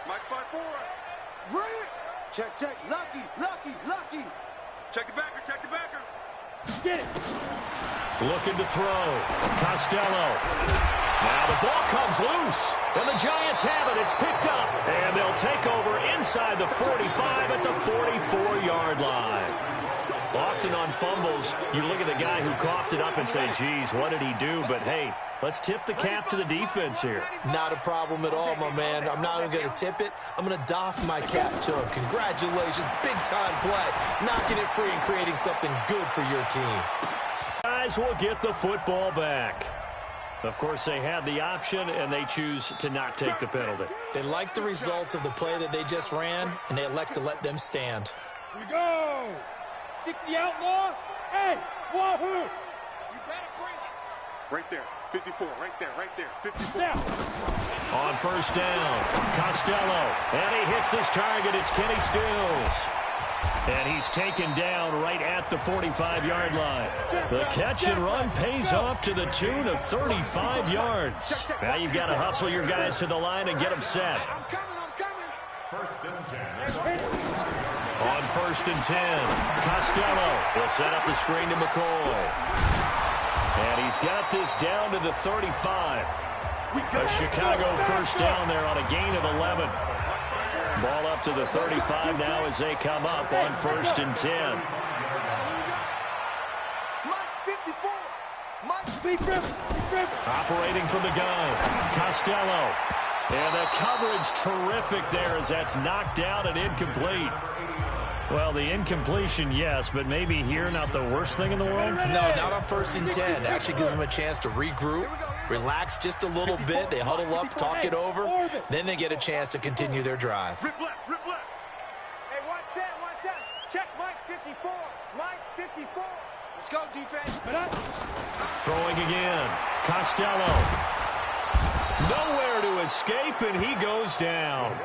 Speaker 9: Mike's 5-4. Bring it. Check, lucky. Check the backer.
Speaker 14: Get it.
Speaker 12: Looking to throw. Costello. Now the ball comes loose. And the Giants have it. It's picked up. And they'll take over inside the 45 at the 44-yard line. Often on fumbles, you look at the guy who coughed it up and say, geez, what did he do? But, hey, let's tip the cap to the defense here.
Speaker 13: Not a problem at all, my man. I'm not even going to tip it. I'm going to doff my cap to him. Congratulations. Big-time play. Knocking it free and creating something good for your team.
Speaker 12: Guys will get the football back. Of course, they had the option, and they choose to not take the penalty.
Speaker 13: They like the results of the play that they just ran, and they elect to let them stand.
Speaker 14: Here we go. 60 outlaw. Hey, wahoo. You better bring it.
Speaker 9: Right there, 54, right there, 54.
Speaker 14: Now.
Speaker 12: On first down, Costello, and he hits his target. It's Kenny Stills. And he's taken down right at the 45-yard line. The catch and run pays off to the tune of 35 yards. Now you've got to hustle your guys to the line and get them set.
Speaker 9: I'm coming.
Speaker 15: First and 10.
Speaker 12: On first and 10, Costello will set up the screen to McCoy. And he's got this down to the 35. A Chicago first down there on a gain of 11. Ball up to the 35 now as they come up on first and 10. Operating from the gun, Costello. And the coverage terrific there as that's knocked down and incomplete. Well, the incompletion, yes, but maybe here not the worst thing in the world?
Speaker 13: No, not on first and 10. Actually gives them a chance to regroup, relax just a little bit. They huddle up, talk it over. Then they get a chance to continue their drive.
Speaker 14: Rip left. Hey, watch that. Check Mike 54. Mike 54. Let's go, defense.
Speaker 12: Throwing again. Costello. Nowhere to escape, and he goes down.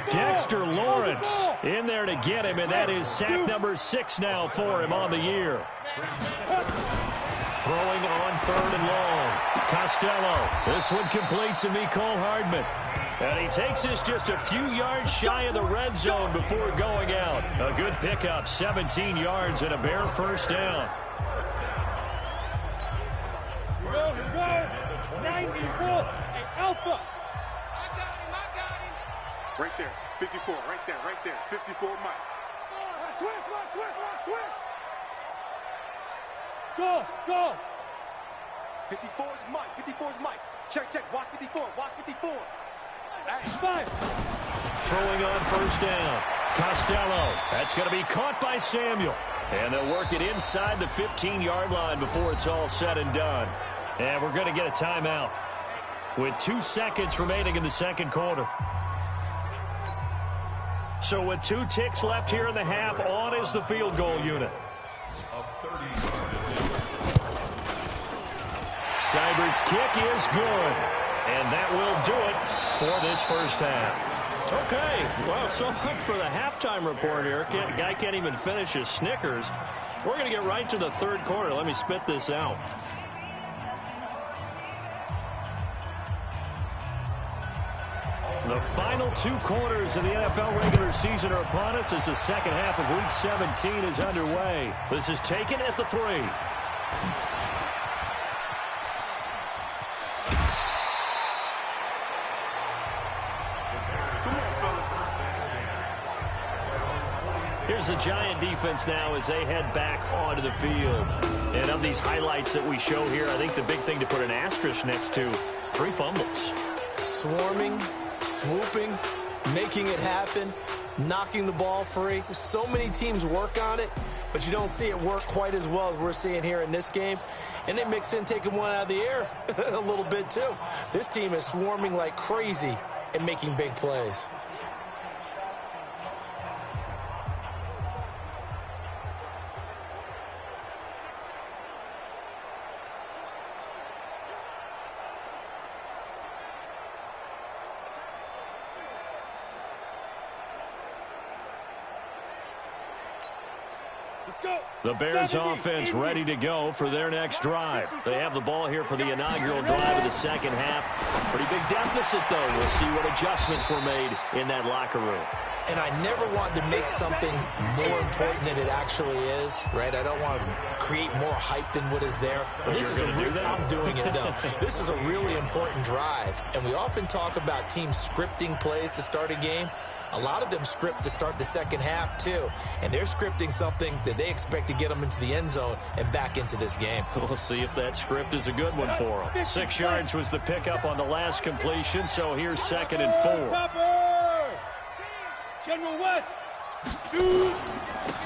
Speaker 12: Dexter Lawrence in there to get him, and that is sack number 6 now for him on the year. Throwing on third and long. Costello. This one complete to Mecole Hardman. And he takes this just a few yards shy of the red zone before going out. A good pickup, 17 yards and a bare first down.
Speaker 14: Here we go. 94. Alpha. I got him.
Speaker 9: Right there, 54, right there, 54 Mike.
Speaker 14: Switch. Go.
Speaker 9: 54's Mike. Check, watch 54.
Speaker 14: Hey.
Speaker 12: Throwing on first down. Costello. That's going to be caught by Samuel. And they'll work it inside the 15-yard line before it's all said and done. And we're going to get a timeout with 2 seconds remaining in the second quarter. So with 2 ticks left here in the half, on is the field goal unit. Seibert's kick is good. And that will do it for this first half. Okay, well, so much for the halftime report here. Guy can't even finish his Snickers. We're going to get right to the third quarter. Let me spit this out. The final 2 quarters of the NFL regular season are upon us as the second half of Week 17 is underway. This is taken at the 3. here's the Giant defense now as they head back onto the field. And of these highlights that we show here, I think the big thing to put an asterisk next to, 3 fumbles.
Speaker 13: Swarming, swooping, making it happen, knocking the ball free. So many teams work on it, but you don't see it work quite as well as we're seeing here in this game. And they mix in taking one out of the air a little bit too. This team is swarming like crazy and making big plays.
Speaker 12: The Bears offense ready to go for their next drive. They have the ball here for the inaugural drive of the second half. Pretty big deficit, though. We'll see what adjustments were made in that locker room.
Speaker 13: And I never want to make something more important than it actually is, right? I don't want to create more hype than what is there. But this is I'm doing it, though. This is a really important drive. And we often talk about teams scripting plays to start a game. A lot of them script to start the second half, too. And they're scripting something that they expect to get them into the end zone and back into this game.
Speaker 12: We'll see if that script is a good one for them. 6 yards was the pickup on the last completion, so here's 2nd and 4.
Speaker 14: General West.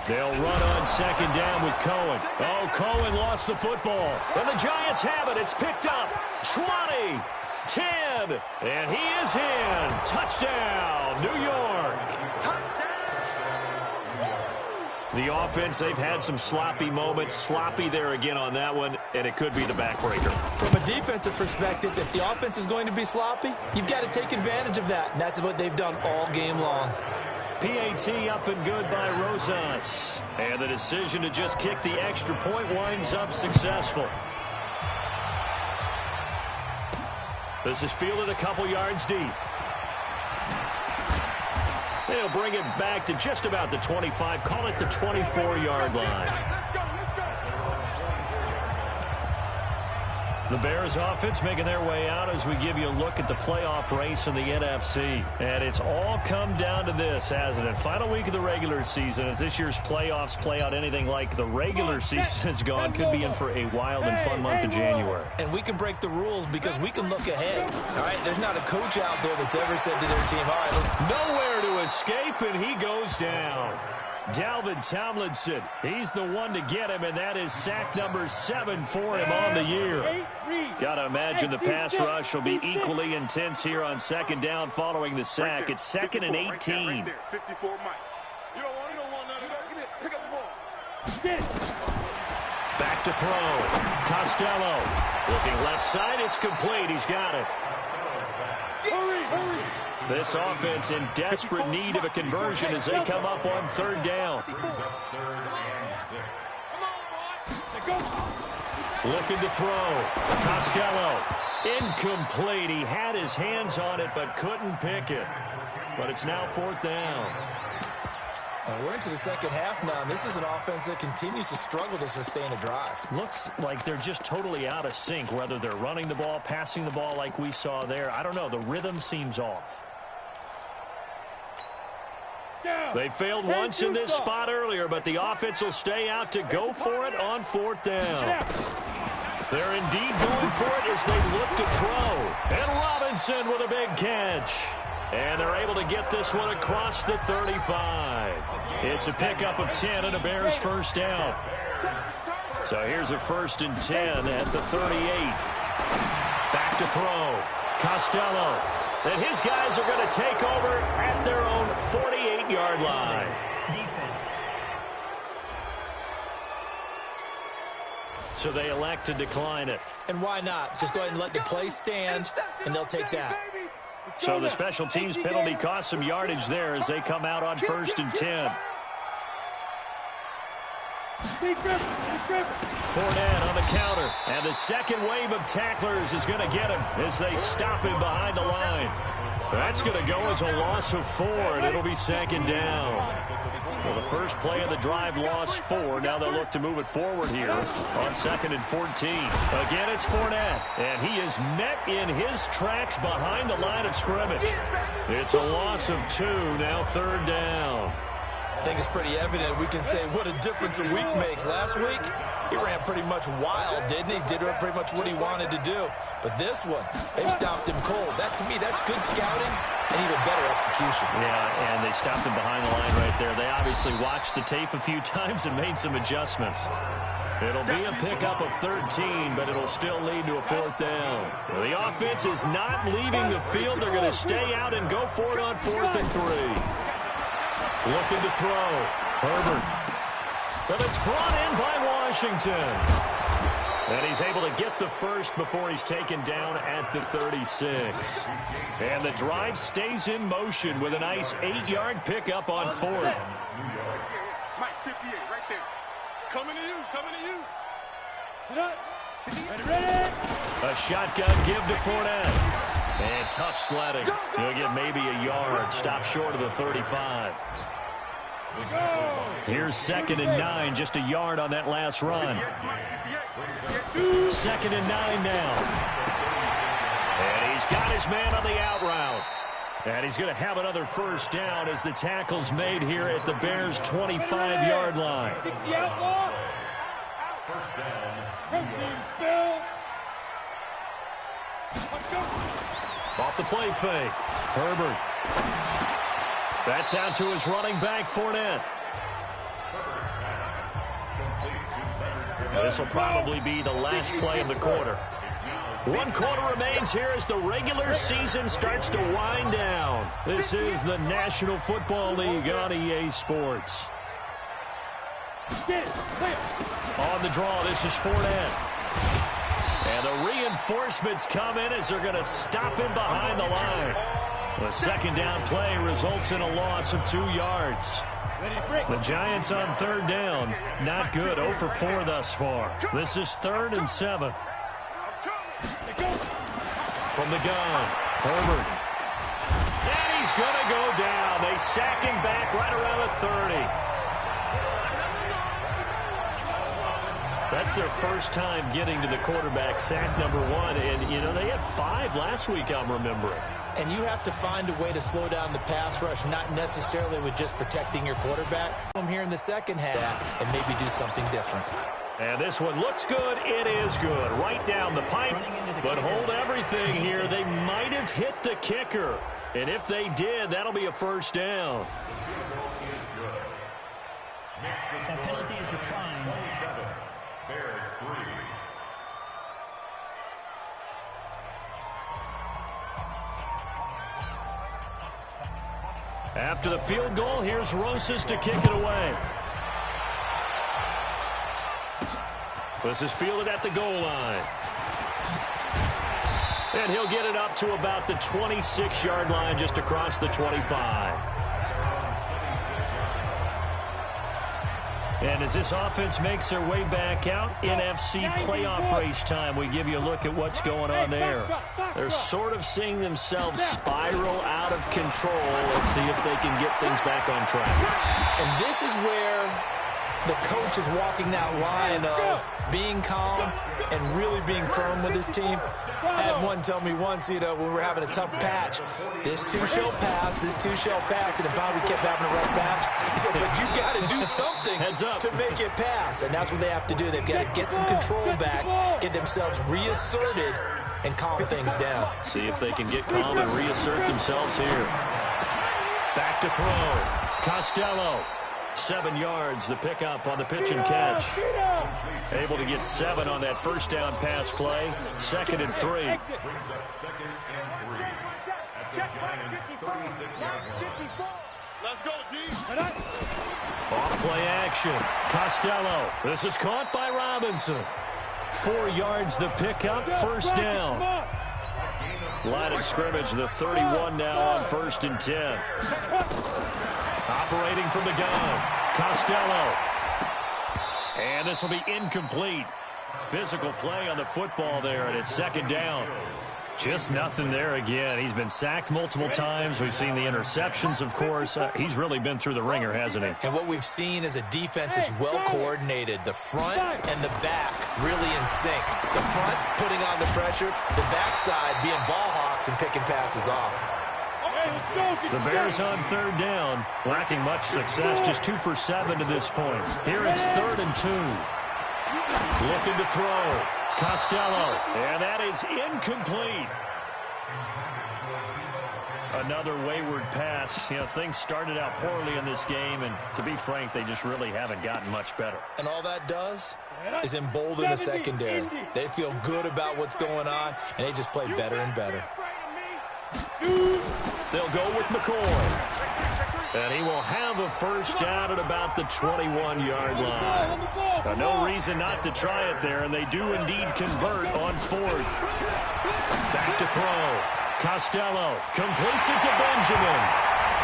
Speaker 12: They'll run on 2nd down with Cohen. Oh, Cohen lost the football. And the Giants have it. It's picked up. 20. 10, and he is in. Touchdown, New York. The offense, they've had some sloppy moments. Sloppy there again on that one, and it could be the backbreaker.
Speaker 13: From a defensive perspective, if the offense is going to be sloppy, you've got to take advantage of that, and that's what they've done all game long.
Speaker 12: PAT up and good by Rosas. And the decision to just kick the extra point winds up successful. This is fielded a couple yards deep. They'll bring it back to just about the 25. Call it the 24-yard line. The Bears offense making their way out as we give you a look at the playoff race in the NFC. And it's all come down to this, hasn't it? Final week of the regular season. As this year's playoffs play out anything like the regular season has gone, could be in for a wild and fun month of January.
Speaker 13: And we can break the rules because we can look ahead. All right, there's not a coach out there that's ever said to their team, all right,
Speaker 12: nowhere to escape, and he goes down. Dalvin Tomlinson, he's the one to get him, and that is sack number 7 for him on the year. Got to imagine the pass rush will be equally intense here on 2nd down following the sack. It's 2nd and 18. Back to throw. Costello looking left side. It's complete. He's got it. This offense in desperate need of a conversion as they come up on 3rd down. Looking to throw. Costello. Incomplete. He had his hands on it but couldn't pick it. But it's now 4th down.
Speaker 13: We're into the second half now, and this is an offense that continues to struggle to sustain a drive.
Speaker 12: Looks like they're just totally out of sync, whether they're running the ball, passing the ball like we saw there. I don't know. The rhythm seems off. They failed once in this spot earlier, but the offense will stay out to go for it on 4th down. They're indeed going for it as they look to throw. And Robinson with a big catch. And they're able to get this one across the 35. It's a pickup of 10 and a Bears 1st down. So here's a 1st and 10 at the 38. Back to throw. Costello. And his guys are going to take over at their own 48-yard line.
Speaker 13: Defense.
Speaker 12: So they elect to decline it.
Speaker 13: And why not? Just go ahead and let the play stand, and they'll take that.
Speaker 12: So the special teams penalty cost some yardage there as they come out on 1st and 10. Fournette on the counter. And the second wave of tacklers is going to get him as they stop him behind the line. That's going to go as a loss of 4, and it'll be 2nd down. Well, the first play of the drive lost 4. Now they'll look to move it forward here on 2nd and 14. Again, it's Fournette, and he is met in his tracks behind the line of scrimmage. It's a loss of 2, now 3rd down.
Speaker 13: I think it's pretty evident. We can say what a difference a week makes. Last week, he ran pretty much wild, didn't he? Did pretty much what he wanted to do. But this one, they stopped him cold. That, to me, that's good scouting and even better execution.
Speaker 12: Yeah, and they stopped him behind the line right there. They obviously watched the tape a few times and made some adjustments. It'll be a pickup of 13, but it'll still lead to a 4th down. Well, the offense is not leaving the field. They're going to stay out and go for it on 4th and 3. Looking to throw. Herbert. But it's brought in by Washington. And he's able to get the first before he's taken down at the 36. And the drive stays in motion with a nice 8-yard pickup on 4th.
Speaker 9: Mike, 58, right there. Coming to you, coming to you.
Speaker 14: Sit up. Ready.
Speaker 12: A shotgun give to Fournette. And tough sledding. He'll get maybe a yard. Stop short of the 35. Here's 2nd and 9, just a yard on that last run. 2nd and 9 now. And he's got his man on the out route. And he's going to have another 1st down as the tackle's made here at the Bears' 25-yard line.
Speaker 14: 60 outlaw.
Speaker 15: 1st down.
Speaker 14: Coaching spill.
Speaker 12: Off the play fake. Herbert. That's out to his running back, Fournette. This will probably be the last play of the quarter. 1 quarter remains here as the regular season starts to wind down. This is the National Football League on EA Sports. On the draw, this is Fournette. And the reinforcements come in as they're going to stop him behind the line. The 2nd down play results in a loss of 2 yards. The Giants on 3rd down. Not good. 0 for 4 thus far. This is 3rd and 7. From the gun, Herbert. And he's going to go down. They sack him back right around the 30. That's their first time getting to the quarterback, sack number 1. And, you know, they had 5 last week, I'm remembering.
Speaker 13: And you have to find a way to slow down the pass rush, not necessarily with just protecting your quarterback. I'm here in the 2nd half and maybe do something different.
Speaker 12: And this one looks good. It is good. Right down the pipe. But hold everything here. They might have hit the kicker. And if they did, that'll be a 1st down.
Speaker 16: That penalty is declined.
Speaker 15: 27. Bears 3.
Speaker 12: After the field goal, here's Rosas to kick it away. This is fielded at the goal line. And he'll get it up to about the 26-yard line, just across the 25. And as this offense makes their way back out, NFC playoff race time, we give you a look at what's going on there. They're sort of seeing themselves spiral out of control. Let's see if they can get things back on track.
Speaker 13: And this is where the coach is walking that line of being calm and really being firm with his team. I had one tell me once, you know, when we were having a tough patch, this too shall pass, this too shall pass. And if we kept having a rough patch, he said, but you got to do something to make it pass. And that's what they have to do. They've got to get some control back, get themselves reasserted, and calm things down.
Speaker 12: See if they can get calm and reassert themselves here. Back to throw. Costello. 7 yards, the pickup on the pitch and catch. Able to get 7 on that 1st down pass play. 2nd and 3.
Speaker 15: Brings up 2nd and 3. At the Giants' 36-yard line.
Speaker 9: Let's go, D.
Speaker 12: Off play action. Costello. This is caught by Robinson. 4 yards, the pickup. 1st down. Line of scrimmage, the 31 now on 1st and 10. Operating from the gun, Costello. And this will be incomplete. Physical play on the football there, and it's 2nd down. Just nothing there again. He's been sacked multiple times. We've seen the interceptions, of course. He's really been through the ringer, hasn't he?
Speaker 13: And what we've seen is a defense is well coordinated. The front and the back really in sync. The front putting on the pressure, the backside being ball hawks and picking passes off.
Speaker 12: The Bears on 3rd down, lacking much success, just 2 for 7 to this point. Here it's 3rd and 2. Looking to throw. Costello, and that is incomplete. Another wayward pass. You know, things started out poorly in this game, and to be frank, they just really haven't gotten much better.
Speaker 13: And all that does is embolden the secondary. They feel good about what's going on, and they just play better and better.
Speaker 12: They'll go with McCoy. And he will have a first down at about the 21-yard line. Now, no reason not to try it there, and they do indeed convert on 4th. Back to throw. Costello completes it to Benjamin.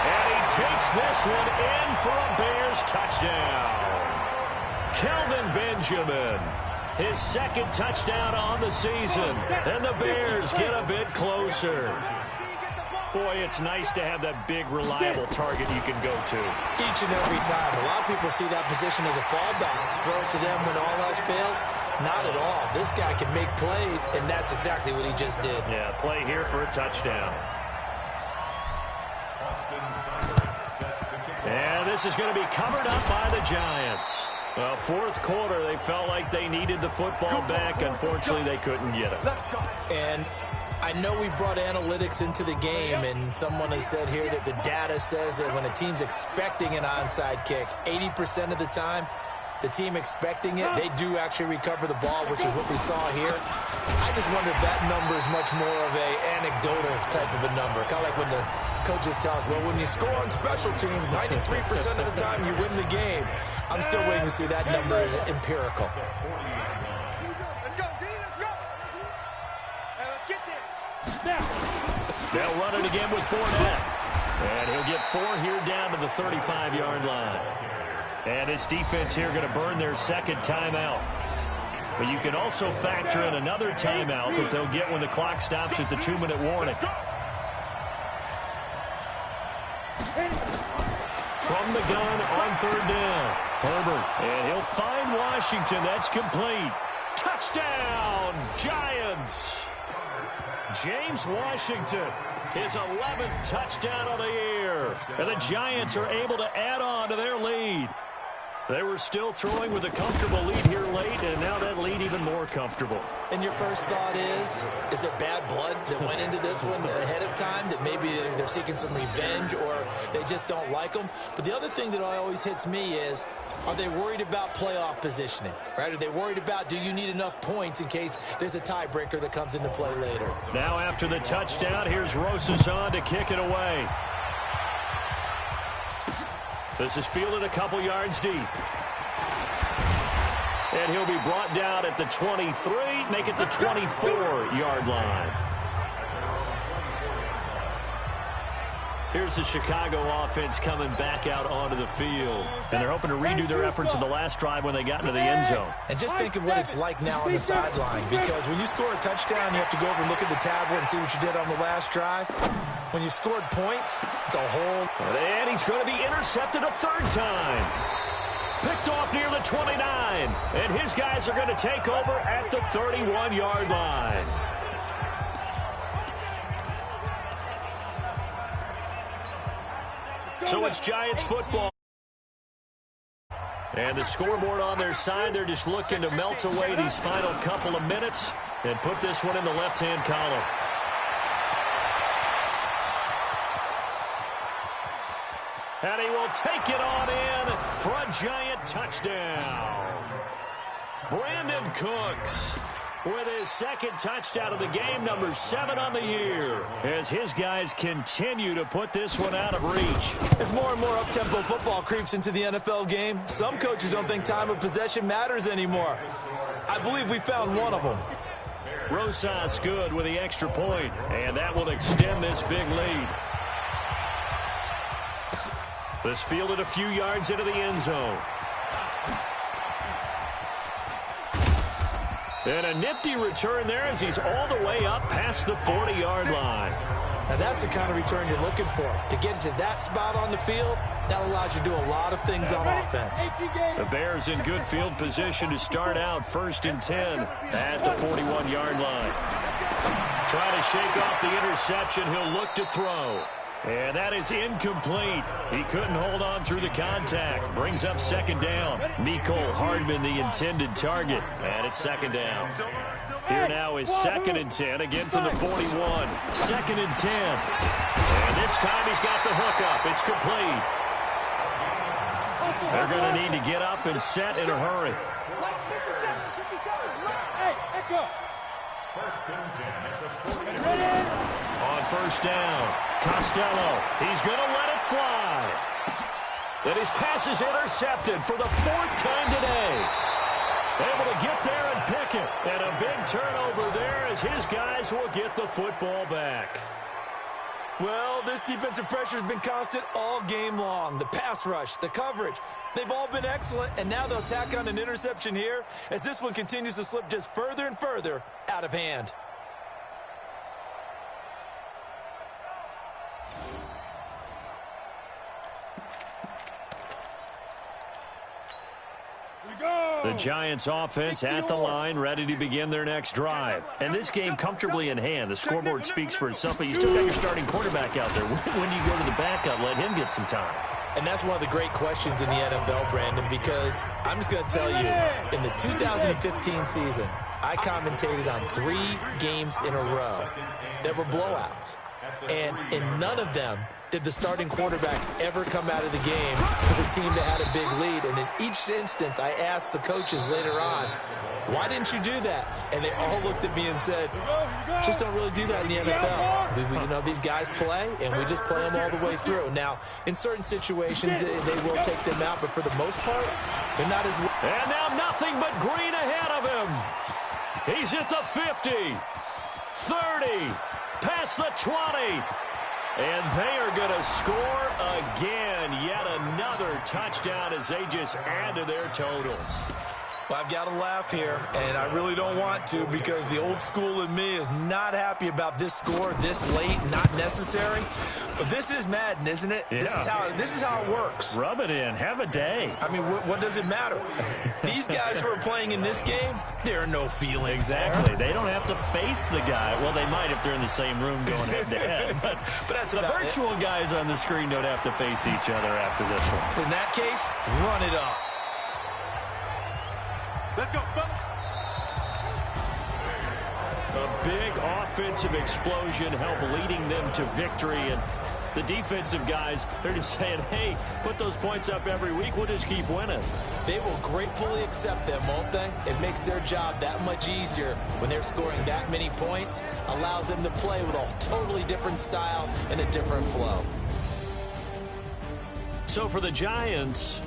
Speaker 12: And he takes this one in for a Bears touchdown. Kelvin Benjamin, his 2nd touchdown on the season. And the Bears get a bit closer. Boy, it's nice to have that big, reliable target you can go to.
Speaker 13: Each and every time. A lot of people see that position as a fallback. Throw it to them when all else fails. Not at all. This guy can make plays, and that's exactly what he just did.
Speaker 12: Yeah, play here for a touchdown. And this is going to be covered up by the Giants. Well, 4th quarter, they felt like they needed the football back. Unfortunately, they couldn't get it.
Speaker 13: And I know we brought analytics into the game, and someone has said here that the data says that when a team's expecting an onside kick, 80% of the time, the team expecting it, they do actually recover the ball, which is what we saw here. I just wonder if that number is much more of a anecdotal type of a number. Kind of like when the coaches tell us, well, when you score on special teams, 93% of the time you win the game. I'm still waiting to see that number is empirical.
Speaker 12: They'll run it again with Fournette. And he'll get 4 here down to the 35-yard line. And this defense here going to burn their 2nd timeout. But you can also factor in another timeout that they'll get when the clock stops at the 2-minute warning. From the gun on 3rd down. Herbert. And he'll find Washington. That's complete. Touchdown, Giants. James Washington, his 11th touchdown of the year. And the Giants are able to add on to their lead. They were still throwing with a comfortable lead here late, and now that lead even more comfortable.
Speaker 13: And your first thought is there bad blood that went into this one ahead of time, that maybe they're seeking some revenge or they just don't like them? But the other thing that always hits me is, are they worried about playoff positioning, right? Are they worried about, do you need enough points in case there's a tiebreaker that comes into play later?
Speaker 12: Now after the touchdown, here's Rosas on to kick it away. This is fielded a couple yards deep. And he'll be brought down at the 23, make it the 24-yard line. Here's the Chicago offense coming back out onto the field. And they're hoping to redo their efforts in the last drive when they got into the end zone.
Speaker 13: And just think of what it's like now on the sideline, because when you score a touchdown, you have to go over and look at the tablet and see what you did on the last drive. When you scored points, it's a whole...
Speaker 12: And he's going to be intercepted a 3rd time. Picked off near the 29. And his guys are going to take over at the 31-yard line. So it's Giants football. And the scoreboard on their side, they're just looking to melt away these final couple of minutes and put this one in the left-hand column. And he will take it on in for a Giant touchdown. Brandon Cooks with his 2nd touchdown of the game, number 7 on the year, as his guys continue to put this one out of reach.
Speaker 13: As more and more up-tempo football creeps into the NFL game, some coaches don't think time of possession matters anymore. I believe we found one of them.
Speaker 12: Rosas good with the extra point, and that will extend this big lead. This fielded a few yards into the end zone. And a nifty return there as he's all the way up past the 40-yard line.
Speaker 13: Now that's the kind of return you're looking for. To get to that spot on the field, that allows you to do a lot of things on offense.
Speaker 12: The Bears in good field position to start out 1st and 10 at the 41-yard line. Trying to shake off the interception. He'll look to throw. And that is incomplete. He couldn't hold on through the contact. Brings up second down. Mecole Hardman, the intended target. And it's second down. Here now is 2nd and 10, again from the 41. 2nd and 10. And this time he's got the hookup. It's complete. They're going to need to get up and set in a hurry. On first down, Costello. He's going to let it fly. And his pass is intercepted for the 4th time today. Able to get there and pick it. And a big turnover there as his guys will get the football back.
Speaker 13: Well, this defensive pressure has been constant all game long. The pass rush, the coverage, they've all been excellent, and now they'll tack on an interception here as this one continues to slip just further and further out of hand.
Speaker 12: The Giants offense at the line, ready to begin their next drive. And this game comfortably in hand. The scoreboard speaks for itself, but you still got your starting quarterback out there. When do you go to the backup, let him get some time?
Speaker 13: And that's one of the great questions in the NFL, Brandon, because I'm just going to tell you, in the 2015 season, I commentated on 3 games in a row that were blowouts. And in none of them did the starting quarterback ever come out of the game for the team that had a big lead. And in each instance, I asked the coaches later on, why didn't you do that? And they all looked at me and said, just don't really do that in the NFL. You know, these guys play, and we just play them all the way through. Now, in certain situations, they will take them out, but for the most part, they're not as...
Speaker 12: And now nothing but green ahead of him. He's at the 50, 30, past the 20. And they are going to score again. Yet another touchdown as they just add to their totals.
Speaker 13: Well, I've got to laugh here, and I really don't want to because the old school in me is not happy about this score this late, not necessary. But this is Madden, isn't it?
Speaker 12: Yeah.
Speaker 13: This is how it works.
Speaker 12: Rub it in. Have a day.
Speaker 13: I mean, what does it matter? These guys who are playing in this game, there are no feelings.
Speaker 12: Exactly. They don't have to face the guy. Well, they might if they're in the same room going head-to-head. But
Speaker 13: that's
Speaker 12: the virtual guys on the screen don't have to face each other after this one.
Speaker 13: In that case, run it up.
Speaker 9: Let's go, fellas.
Speaker 12: A big offensive explosion helped leading them to victory. And the defensive guys, they're just saying, hey, put those points up every week. We'll just keep winning.
Speaker 13: They will gratefully accept them, won't they? It makes their job that much easier when they're scoring that many points. Allows them to play with a totally different style and a different flow.
Speaker 12: So for the Giants,